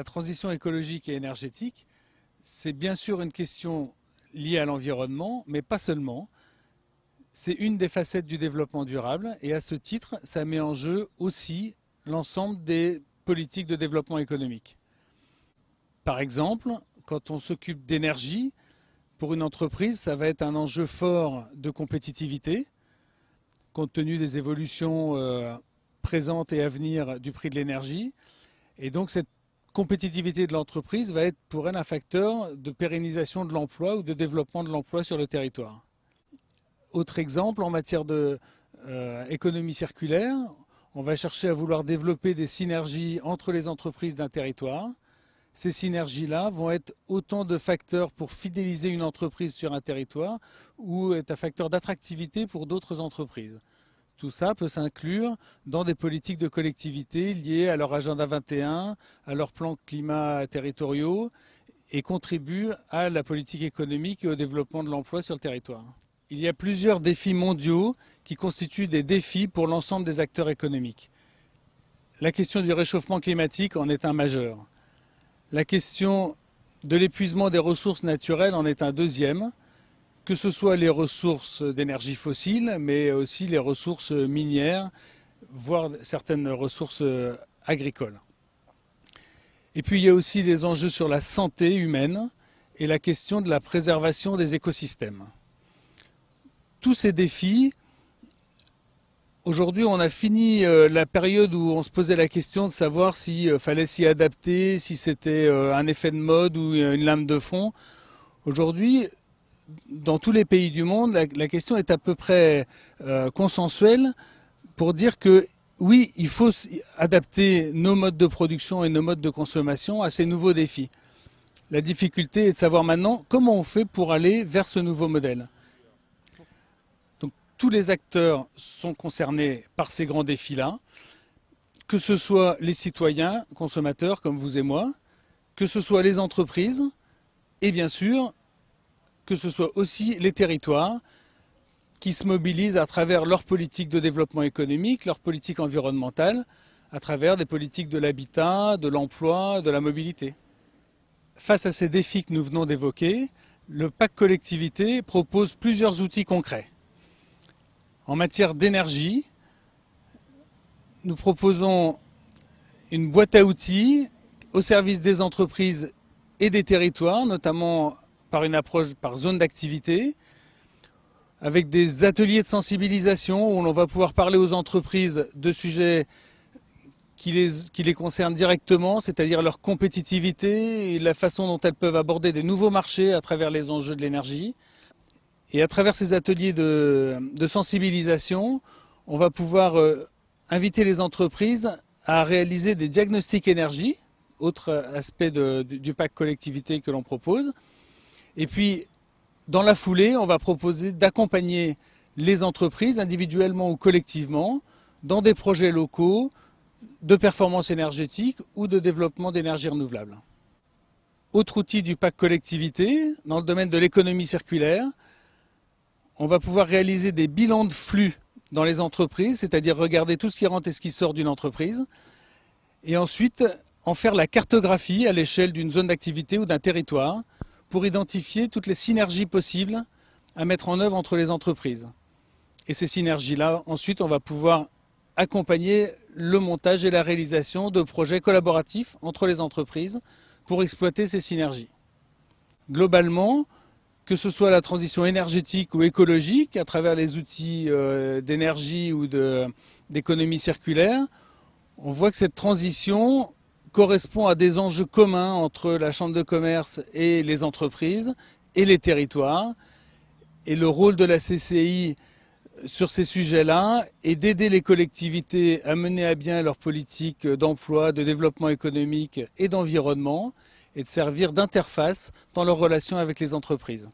La transition écologique et énergétique, c'est bien sûr une question liée à l'environnement, mais pas seulement. C'est une des facettes du développement durable et à ce titre, ça met en jeu aussi l'ensemble des politiques de développement économique. Par exemple, quand on s'occupe d'énergie, pour une entreprise, ça va être un enjeu fort de compétitivité, compte tenu des évolutions présentes et à venir du prix de l'énergie. Et donc cette compétitivité de l'entreprise va être pour elle un facteur de pérennisation de l'emploi ou de développement de l'emploi sur le territoire. Autre exemple, en matière d'économie circulaire, on va chercher à vouloir développer des synergies entre les entreprises d'un territoire. Ces synergies-là vont être autant de facteurs pour fidéliser une entreprise sur un territoire ou être un facteur d'attractivité pour d'autres entreprises. Tout ça peut s'inclure dans des politiques de collectivité liées à leur agenda 21, à leurs plans climat territoriaux et contribue à la politique économique et au développement de l'emploi sur le territoire. Il y a plusieurs défis mondiaux qui constituent des défis pour l'ensemble des acteurs économiques. La question du réchauffement climatique en est un majeur. La question de l'épuisement des ressources naturelles en est un deuxième, que ce soit les ressources d'énergie fossile, mais aussi les ressources minières, voire certaines ressources agricoles. Et puis il y a aussi les enjeux sur la santé humaine et la question de la préservation des écosystèmes. Tous ces défis, aujourd'hui on a fini la période où on se posait la question de savoir s'il fallait s'y adapter, si c'était un effet de mode ou une lame de fond. Aujourd'hui, dans tous les pays du monde, la question est à peu près consensuelle pour dire que oui, il faut adapter nos modes de production et nos modes de consommation à ces nouveaux défis. La difficulté est de savoir maintenant comment on fait pour aller vers ce nouveau modèle. Donc tous les acteurs sont concernés par ces grands défis-là, que ce soit les citoyens, consommateurs comme vous et moi, que ce soit les entreprises et bien sûr que ce soit aussi les territoires qui se mobilisent à travers leur politique de développement économique, leur politique environnementale, à travers des politiques de l'habitat, de l'emploi, de la mobilité. Face à ces défis que nous venons d'évoquer, le pacte collectivité propose plusieurs outils concrets. En matière d'énergie, nous proposons une boîte à outils au service des entreprises et des territoires, notamment par une approche par zone d'activité, avec des ateliers de sensibilisation où l'on va pouvoir parler aux entreprises de sujets qui les concernent directement, c'est-à-dire leur compétitivité et la façon dont elles peuvent aborder des nouveaux marchés à travers les enjeux de l'énergie. Et à travers ces ateliers de sensibilisation, on va pouvoir inviter les entreprises à réaliser des diagnostics énergie, autre aspect du pacte collectivité que l'on propose. Et puis, dans la foulée, on va proposer d'accompagner les entreprises, individuellement ou collectivement, dans des projets locaux de performance énergétique ou de développement d'énergie renouvelable. Autre outil du pacte collectivité, dans le domaine de l'économie circulaire, on va pouvoir réaliser des bilans de flux dans les entreprises, c'est-à-dire regarder tout ce qui rentre et ce qui sort d'une entreprise, et ensuite en faire la cartographie à l'échelle d'une zone d'activité ou d'un territoire, pour identifier toutes les synergies possibles à mettre en œuvre entre les entreprises. Et ces synergies-là, ensuite, on va pouvoir accompagner le montage et la réalisation de projets collaboratifs entre les entreprises pour exploiter ces synergies. Globalement, que ce soit la transition énergétique ou écologique, à travers les outils d'énergie ou d'économie circulaire, on voit que cette transition correspond à des enjeux communs entre la Chambre de commerce et les entreprises et les territoires. Et le rôle de la CCI sur ces sujets-là est d'aider les collectivités à mener à bien leur politique d'emploi, de développement économique et d'environnement et de servir d'interface dans leurs relations avec les entreprises.